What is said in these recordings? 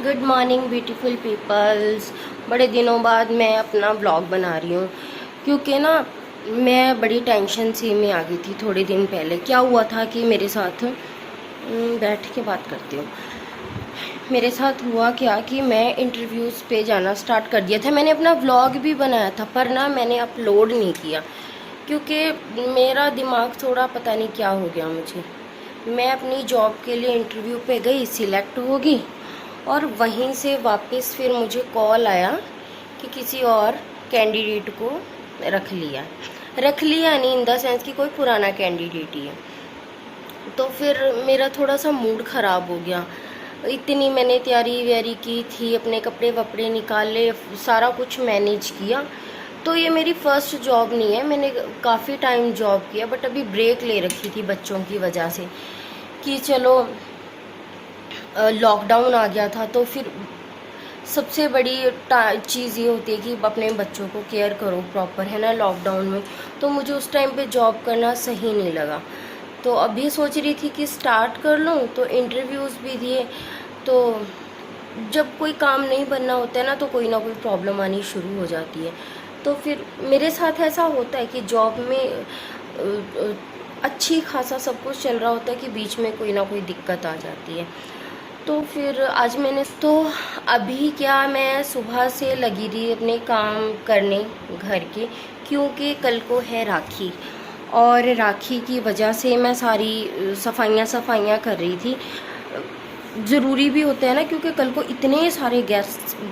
Good morning beautiful peoples. बड़े दिनों बाद मैं अपना ब्लॉग बना रही हूँ क्योंकि ना मैं बड़ी टेंशन सी में आ गई थी थोड़े दिन पहले। क्या हुआ था कि मेरे साथ बैठ के बात करती हूँ। मेरे साथ हुआ क्या कि मैं इंटरव्यूज़ पे जाना स्टार्ट कर दिया था। मैंने अपना व्लॉग भी बनाया था पर ना मैंने अपलोड नहीं किया क्योंकि मेरा दिमाग थोड़ा पता नहीं क्या हो गया मुझे। मैं अपनी जॉब के लिए इंटरव्यू पे गई, सिलेक्ट होगी और वहीं से वापस फिर मुझे कॉल आया कि किसी और कैंडिडेट को रख लिया नहीं इन द सेंस कि कोई पुराना कैंडिडेट ही है। तो फिर मेरा थोड़ा सा मूड ख़राब हो गया। इतनी मैंने तैयारी व्यारी की थी, अपने कपड़े वपड़े निकाले, सारा कुछ मैनेज किया। तो ये मेरी फ़र्स्ट जॉब नहीं है, मैंने काफ़ी टाइम जॉब किया बट अभी ब्रेक ले रखी थी बच्चों की वजह से कि चलो लॉकडाउन आ गया था। तो फिर सबसे बड़ी चीज़ ये होती है कि अपने बच्चों को केयर करो प्रॉपर, है ना, लॉकडाउन में। तो मुझे उस टाइम पे जॉब करना सही नहीं लगा। तो अभी सोच रही थी कि स्टार्ट कर लूँ, तो इंटरव्यूज़ भी दिए। तो जब कोई काम नहीं बनना होता है ना तो कोई ना कोई प्रॉब्लम आनी शुरू हो जाती है। तो फिर मेरे साथ ऐसा होता है कि जॉब में अच्छी खासा सब कुछ चल रहा होता है कि बीच में कोई ना कोई दिक्कत आ जाती है। तो फिर आज मैंने तो अभी क्या, मैं सुबह से लगी रही अपने काम करने घर के, क्योंकि कल को है राखी और राखी की वजह से मैं सारी सफाइयाँ कर रही थी। ज़रूरी भी होता है ना क्योंकि कल को इतने सारे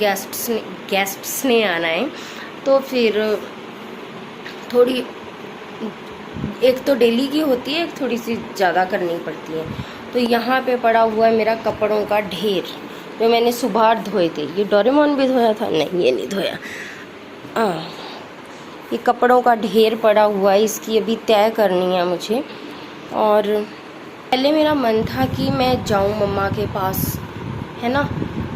गेस्ट्स ने आना है। तो फिर थोड़ी, एक तो डेली की होती है, एक थोड़ी सी ज़्यादा करनी पड़ती है। तो यहाँ पे पड़ा हुआ है मेरा कपड़ों का ढेर जो मैंने सुबह धोए थे। ये डोरेमोन भी धोया था? नहीं, ये नहीं धोया। ये कपड़ों का ढेर पड़ा हुआ है, इसकी अभी तय करनी है मुझे। और पहले मेरा मन था कि मैं जाऊँ मम्मा के पास, है ना,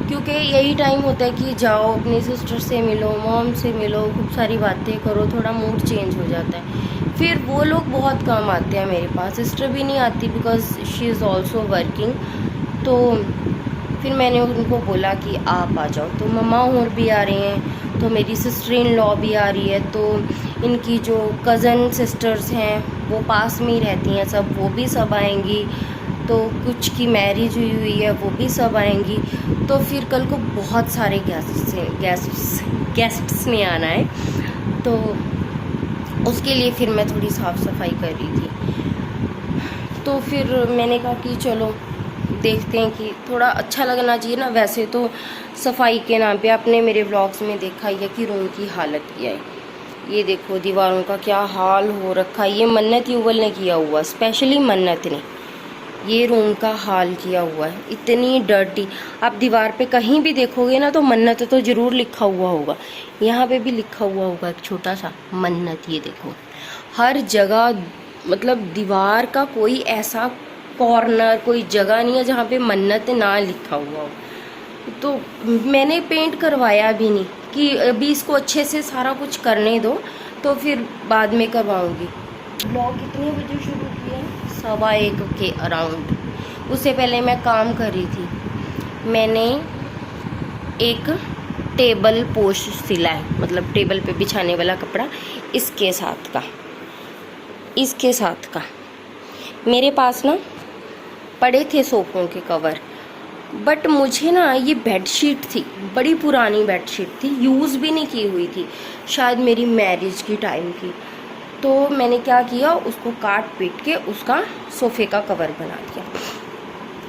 क्योंकि यही टाइम होता है कि जाओ अपनी सिस्टर से मिलो, मॉम से मिलो, खूब सारी बातें करो, थोड़ा मूड चेंज हो जाता है। फिर वो लोग बहुत कम आते हैं मेरे पास, सिस्टर भी नहीं आती because she is also working. तो फिर मैंने उनको बोला कि आप आ जाओ। तो मम्मा और भी आ रही हैं, तो मेरी सिस्टर इन लॉ भी आ रही है, तो इनकी जो कज़न सिस्टर्स हैं वो पास में ही रहती हैं सब, वो भी सब आएंगी। तो कुछ की मैरिज हुई है, वो भी सब आएंगी। तो फिर कल को बहुत सारे गेस्ट्स ने आना है। तो उसके लिए फिर मैं थोड़ी साफ़ सफाई कर रही थी। तो फिर मैंने कहा कि चलो देखते हैं कि थोड़ा अच्छा लगना चाहिए ना। वैसे तो सफाई के नाम पे आपने मेरे व्लॉग्स में देखा ही है कि रूम की हालत क्या है। ये देखो दीवारों का क्या हाल हो रखा है। ये मन्नत युगल ने किया हुआ, स्पेशली मन्नत ने ये रूम का हाल किया हुआ है, इतनी डर्टी। आप दीवार पे कहीं भी देखोगे ना तो मन्नत तो ज़रूर लिखा हुआ होगा। यहाँ पे भी लिखा हुआ होगा एक छोटा सा मन्नत। ये देखो हर जगह, मतलब दीवार का कोई ऐसा कॉर्नर, कोई जगह नहीं है जहाँ पे मन्नत ना लिखा हुआ हो। तो मैंने पेंट करवाया भी नहीं कि अभी इसको अच्छे से सारा कुछ करने दो तो फिर बाद में करवाऊँगी। ब्लॉग कितने बजे शुरू किया? 1:15 के अराउंड। उससे पहले मैं काम कर रही थी। मैंने एक टेबल पोश सिला है, मतलब टेबल पे बिछाने वाला कपड़ा, इसके साथ का मेरे पास ना पड़े थे सोफ़ों के कवर। बट मुझे ना ये बेडशीट थी, बड़ी पुरानी बेडशीट थी, यूज़ भी नहीं की हुई थी, शायद मेरी मैरिज की टाइम की। तो मैंने क्या किया, उसको काट पीट के उसका सोफ़े का कवर बना दिया।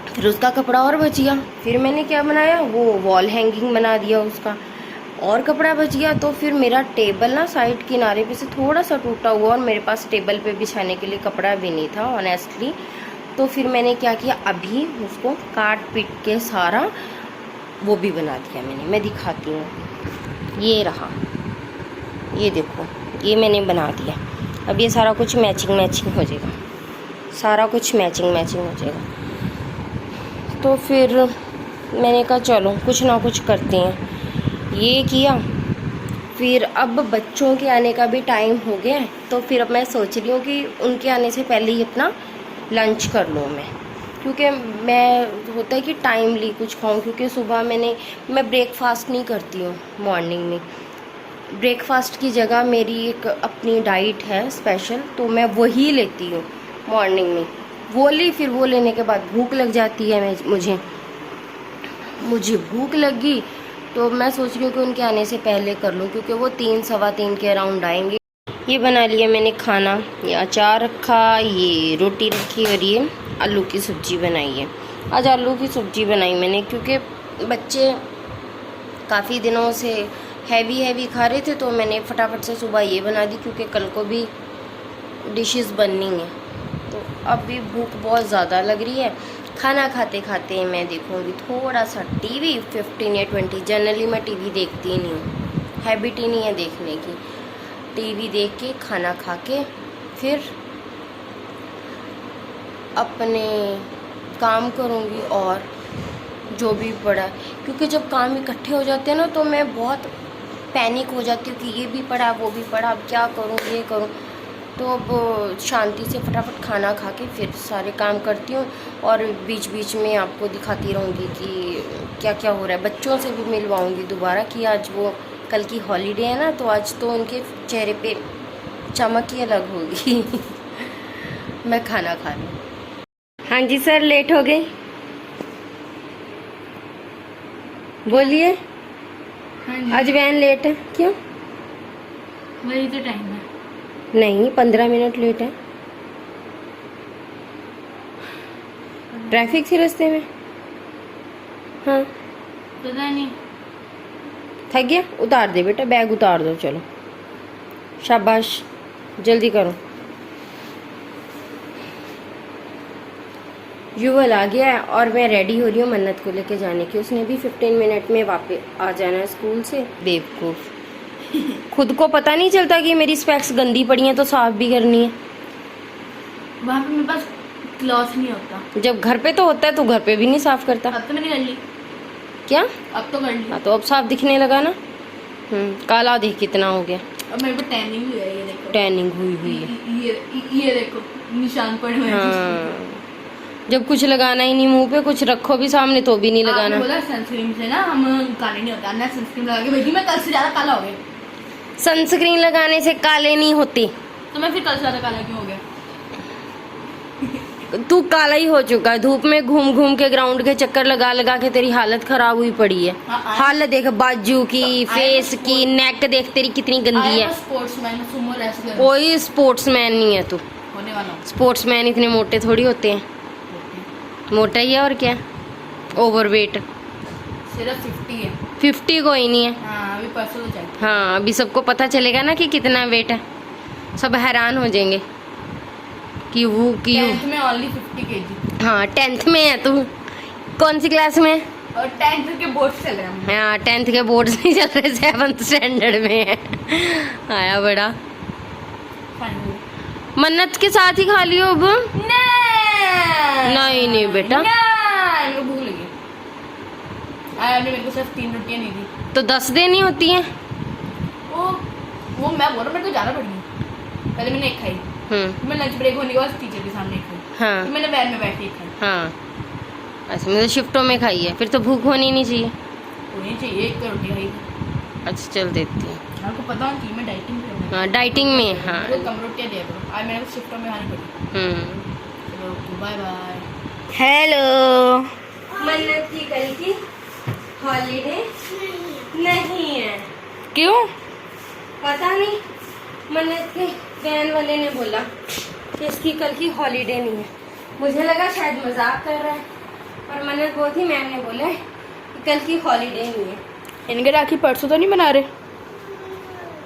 फिर उसका कपड़ा और बच गया, फिर मैंने क्या बनाया, वो वॉल हैंगिंग बना दिया उसका, और कपड़ा बच गया। तो फिर मेरा टेबल ना साइड किनारे पे से थोड़ा सा टूटा हुआ और मेरे पास टेबल पे बिछाने के लिए कपड़ा भी नहीं था ऑनेस्टली। तो फिर मैंने क्या किया, अभी उसको काट पीट के सारा वो भी बना दिया मैंने। मैं दिखाती हूँ, ये रहा, ये देखो, ये मैंने बना दिया। अब ये सारा कुछ मैचिंग हो जाएगा, सारा कुछ मैचिंग हो जाएगा। तो फिर मैंने कहा चलो कुछ ना कुछ करते हैं, ये किया। फिर अब बच्चों के आने का भी टाइम हो गया है, तो फिर अब मैं सोच रही हूँ कि उनके आने से पहले ही अपना लंच कर लूँ मैं। क्योंकि मैं होता है कि टाइमली कुछ खाऊं, क्योंकि सुबह मैं ब्रेकफास्ट नहीं करती हूँ मॉर्निंग में। ब्रेकफास्ट की जगह मेरी एक अपनी डाइट है स्पेशल, तो मैं वही लेती हूँ मॉर्निंग में। फिर वो लेने के बाद भूख लग जाती है मुझे भूख लगी तो मैं सोच रही हूँ कि उनके आने से पहले कर लूँ, क्योंकि वो 3 सवा 3 के अराउंड आएंगे। ये बना लिया मैंने खाना, ये अचार रखा, ये रोटी रखी और ये आलू की सब्ज़ी बनाई है। आज आलू की सब्ज़ी बनाई मैंने क्योंकि बच्चे काफ़ी दिनों से हैवी खा रहे थे, तो मैंने फटाफट से सुबह ये बना दी क्योंकि कल को भी डिशेस बननी है। तो अभी भूख बहुत ज़्यादा लग रही है। खाना खाते खाते मैं देखूँगी थोड़ा सा टीवी 15 या 20। जनरली मैं टीवी देखती ही नहीं हूँ, हैबिट ही नहीं है देखने की। टीवी देख के खाना खा के फिर अपने काम करूँगी और जो भी पड़ा, क्योंकि जब काम इकट्ठे हो जाते हैं ना तो मैं बहुत पैनिक हो जाती हूँ कि ये भी पड़ा वो भी पड़ा, अब क्या करूँ ये करूँ। तो अब शांति से फटाफट खाना खा के फिर सारे काम करती हूँ और बीच बीच में आपको दिखाती रहूँगी कि क्या क्या हो रहा है। बच्चों से भी मिलवाऊँगी दोबारा कि आज वो कल की हॉलीडे है ना, तो आज तो उनके चेहरे पे चमक ही अलग होगी। मैं खाना खा रही हूँ। हाँ जी सर, लेट हो गई, बोलिए। हाँ आज वैन लेट है, क्यों? वही तो टाइम है। नहीं, 15 मिनट लेट है। ट्रैफिक थी रास्ते में। हाँ, पता नहीं। थक गया? उतार दे बेटा, बैग उतार दो, चलो शाबाश, जल्दी करो। युवल आ गया है और मैं रेडी हो रही हूँ मन्नत को लेके जाने की। उसने भी 15 मिनट में वापस आ जाना है स्कूल से। बेवकूफ़, खुद को पता नहीं चलता कि मेरी स्पेक्स गंदी पड़ी हैं तो साफ भी करनी है। वहाँ पे मेरे पास क्लॉथ नहीं होता। जब घर पे तो होता है तो घर पे भी नहीं साफ करता। अब तो मैंने कर ली। क्या? अब तो कर ली। हाँ, तो अब साफ दिखने लगा ना। काला देख कितना हो गया। अब मेरे पे टैनिंग हुई है, ये देखो। टैनिंग हुई है। ये देखो निशान पड़े हुए हैं। हाँ, जब कुछ लगाना ही नहीं मुंह पे, कुछ रखो भी सामने तो भी नहीं लगाना। बोला सनस्क्रीन से ना हम काले नहीं होता ना, सनस्क्रीन लगा के भेजी, मैं कल से ज्यादा काला हो गया। सनस्क्रीन लगाने से काले नहीं होते। तो मैं फिर कल से ज्यादा काला क्यों हो गया? तू काला ही हो चुका है, धूप में घूम घूम के ग्राउंड के चक्कर लगा लगा के तेरी हालत खराब हुई पड़ी है। हालत देख, बाजू की, फेस की, नेक देख तेरी कितनी गंदी है। Sportsman, Sumo wrestler. कोई स्पोर्ट्समैन नहीं है तू। होने वाला हूं। स्पोर्ट्समैन इतने मोटे थोड़ी होते हैं। मोटा ही है और क्या, ओवरवेट। सिर्फ 50 है। 50 कोई नहीं है। हाँ, अभी परसों तो चाहिए। हाँ, अभी सबको पता चलेगा ना कि कितना वेट है, सब हैरान हो जाएंगे कि वो कि 10th में ओनली 50 kg। हाँ, 10th में है तू। कौन सी क्लास में? और 10th के बोर्ड चल रहे हैं। हाँ, 10th के बोर्ड नहीं चल रहे, 7th स्टैंडर्ड में है। आया बड़ा। मन्नत के साथ ही खा लियो अब। नहीं बेटा, मेरे को भूख लगी। आपने मेरे को सिर्फ 3 रोटियां नहीं दी तो 10 देनी होती हैं। वो मैं बोल रहा हूँ, मेरे को ज़्यादा पड़ी है। पहले मैंने एक खाई, मैं लंच ब्रेक होने के बाद टीचर के सामने एक खाई। हाँ, तो मैंने वैन में बैठ के एक खाई। हाँ, ऐसे मतलब शिफ्टों में खाई है, फिर तो भूख होनी नहीं चाहिए। होनी चाहिए, एक रोटी खाई। अच्छा, चल देती है। आपको पता होना चाहिए मैं डाइटिंग पे हूँ। हाँ, डाइटिंग में। हाँ, मेरे को कम रोटियां दिया करो। आज मेरे को शिफ्टों में खानी पड़ी। चलो बाय बाय। हेलो। मन्नत की कल की हॉलीडे नहीं है। क्यों? पता नहीं, मन्नत के वैन वाले ने बोला कि इसकी कल की हॉलीडे नहीं है। मुझे लगा शायद मजाक कर रहा है, और मन्नत वो थी, मैम ने बोला कि कल की हॉलीडे नहीं है। इनके राखी परसों तो नहीं बना रहे?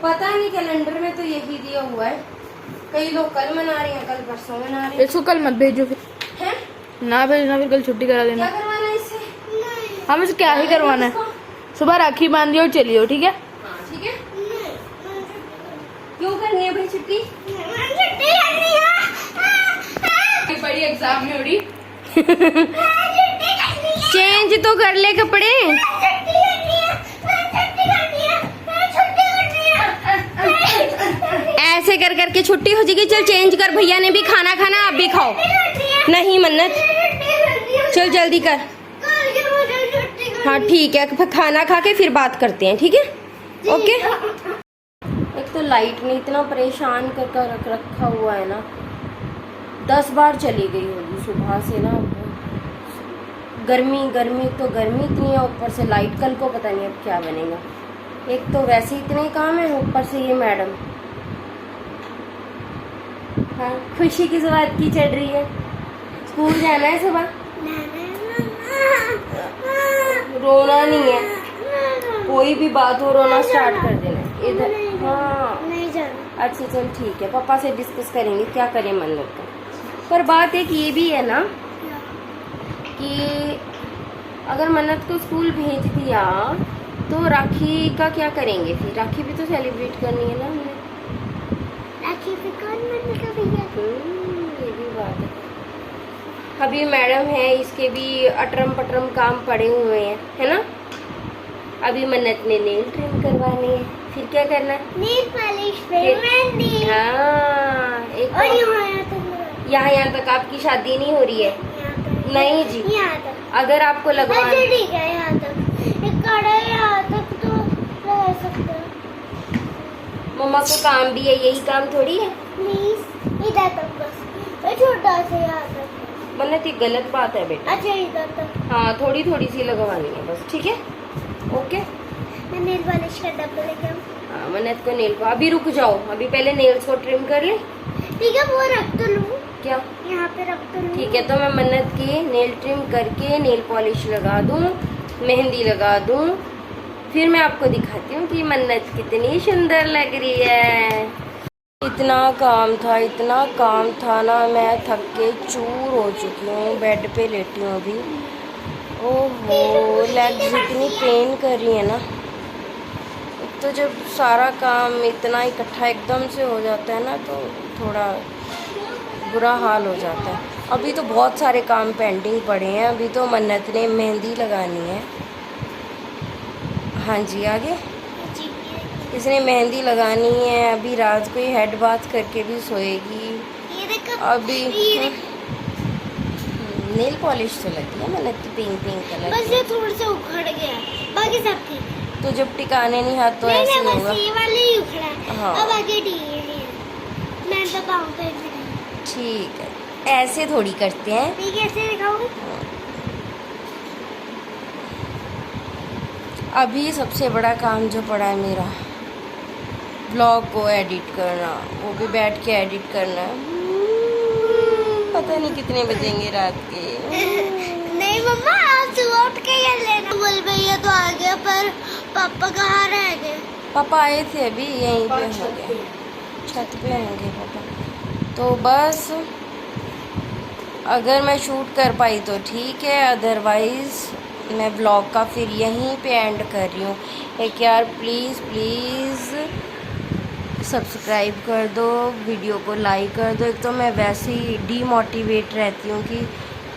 पता नहीं, कैलेंडर में तो यही दिया हुआ है। कई लोग कल मना रहे हैं, कल परसों मना रहे हैं। इसको कल मत भेजो फिर। हैं? ना भेजना, फिर कल छुट्टी करा देना। क्या करवाना है इससे? हम इसे क्या ही करवाना है, सुबह राखी बांधियो और चलियो, ठीक है? हाँ, ठीक है। क्यों करनी है भाई छुट्टी? बड़ी एग्जाम में उड़ी। चेंज तो कर ले कपड़े। ऐसे कर करके छुट्टी हो जाएगी। चल चेंज कर, भैया ने भी खाना खाना, आप भी खाओ। नहीं मन्नत, चल जल्दी कर। हाँ ठीक है, फिर खाना खा के फिर बात करते हैं, ठीक है? ओके। एक तो लाइट ने इतना परेशान कर रख रखा हुआ है ना, 10 बार चली गई होगी सुबह से ना। गर्मी तो गर्मी इतनी है, ऊपर से लाइट, कल को पता नहीं अब क्या बनेगा। एक तो वैसे ही इतने काम है, ऊपर से ये मैडम। हाँ, खुशी किस बात की चढ़ रही है? स्कूल जाना है सुबह? रोना नहीं है, कोई भी बात हो रोना स्टार्ट कर देना इधर। हाँ नहीं जाना। अच्छा चल ठीक है, पापा से डिस्कस करेंगे क्या करें मन्नत का। पर बात एक ये भी है ना कि अगर मन्नत को स्कूल भेज दिया तो राखी का क्या करेंगे फिर? राखी भी तो सेलिब्रेट करनी है ना हमने। राखी भी कौन मन्नत का भैया? ये भी बात है। अभी मैडम है, इसके भी अटरम पटरम काम पड़े हुए हैं, है ना? अभी मन्नत ने नेल ट्रिम करवानी है, फिर क्या करना है? नेल पॉलिश पे मेहंदी। हाँ, एक और यहाँ तक आपकी शादी नहीं हो रही है? नहीं जी, यहाँ तक। अगर आपको लगवा, अच्छा ठीक है, यहाँ तक एक कड़ा है, यहाँ तक तो लगा सकते हैं। मम्मा को काम भी है, यही काम थोड़ी है। प्लीज इधर तक बस, तो छोटा सा यहाँ तक। मन्नत ये गलत बात है बेटा। अच्छा इधर तक। हाँ थोड़ी थोड़ी सी लगवानी है बस, ठीक है? ओके। मैं नेल पॉलिश का डब्बा लेके आऊँ? हाँ मन्नत को नेल को, अभी रुक जाओ, अभी पहले नेल्स को ट्रिम कर ले। ठीक है, वो रख तो लूँ? क्या? यहाँ पे रख तो लूँ? ठीक है, तो मैं मन्नत की नेल ट्रिम करके नेल पॉलिश लगा दूँ, मेहंदी लगा दूँ, फिर मैं आपको दिखाती हूँ कि मन्नत कितनी सुंदर लग रही है। इतना काम था ना, मैं थक के चूर हो चुकी हूँ, बेड पे लेटी हूँ अभी। ओहो, लेग्स इतनी पेन कर रही है ना। तो जब सारा काम इतना इकट्ठा एकदम से हो जाता है ना तो थोड़ा बुरा हाल हो जाता है। अभी तो बहुत सारे काम पेंडिंग पड़े हैं। अभी तो मन्नत ने मेहंदी लगानी है। हाँ जी, आगे इसने मेहंदी लगानी है। अभी रात को ही हेड बाथ करके भी सोएगी। अभी नेल पॉलिश तो लगी है मन्नत की, पिंक कलर। बस ये थोड़ा सा उखड़ गया, बाकी सब ठीक है। तो जब टिकाने नहीं हाथ तो ऐसे ही होगा। ये वाले ही उखड़ा है। हाँ। अब आगे ठीक है, मैं तो पाऊँ पे भी नहीं। ठीक है, ऐसे थोड़ी करते हैं। ठीक है, ऐसे दिखाऊंगी। अभी सबसे बड़ा काम जो पड़ा है मेरा, ब्लॉग को एडिट करना, वो भी बैठ के एडिट करना है। पता नहीं कितने बजेंगे रात के। नहीं मम्मा, आप सुबह उठ के कर लेना। बोल भैया तो आ गया, पर पापा कहाँ रह गए? पापा आए थे अभी, यहीं पे होंगे, छत पे होंगे पापा। तो बस अगर मैं शूट कर पाई तो ठीक है, अदरवाइज़ मैं ब्लॉग का फिर यहीं पे एंड कर रही हूँ। एक यार प्लीज़ सब्सक्राइब कर दो, वीडियो को लाइक कर दो। एक तो मैं वैसे ही डीमोटिवेट रहती हूँ कि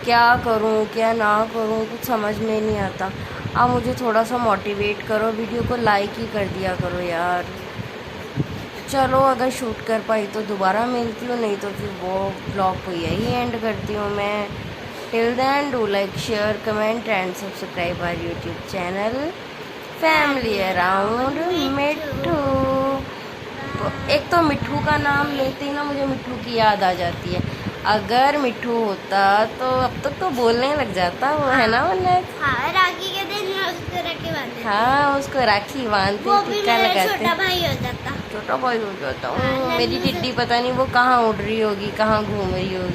क्या करूँ क्या ना करूँ, कुछ समझ में नहीं आता। आप मुझे थोड़ा सा मोटिवेट करो, वीडियो को लाइक ही कर दिया करो यार। चलो, अगर शूट कर पाई तो दोबारा मिलती हूँ, नहीं तो फिर वो ब्लॉग को यही एंड करती हूँ मैं। Till then do like, share, comment and subscribe our YouTube channel family around Mitthu. एक तो मिट्ठू का नाम लेते ही ना मुझे मिट्ठू की याद आ जाती है। अगर मिट्ठू होता तो अब तक तो बोलने लग जाता वो, है ना मन्नत? हाँ, राखी के दिन मैं उसको राखी बांधती। हाँ, उसको राखी बांधते, टीका लगाते। छोटा भाई हो जाता। छोटा भाई हो जाता। मेरी टिड्डी पता नहीं वो कहाँ उड़ रही होगी, कहाँ घूम रही होगी।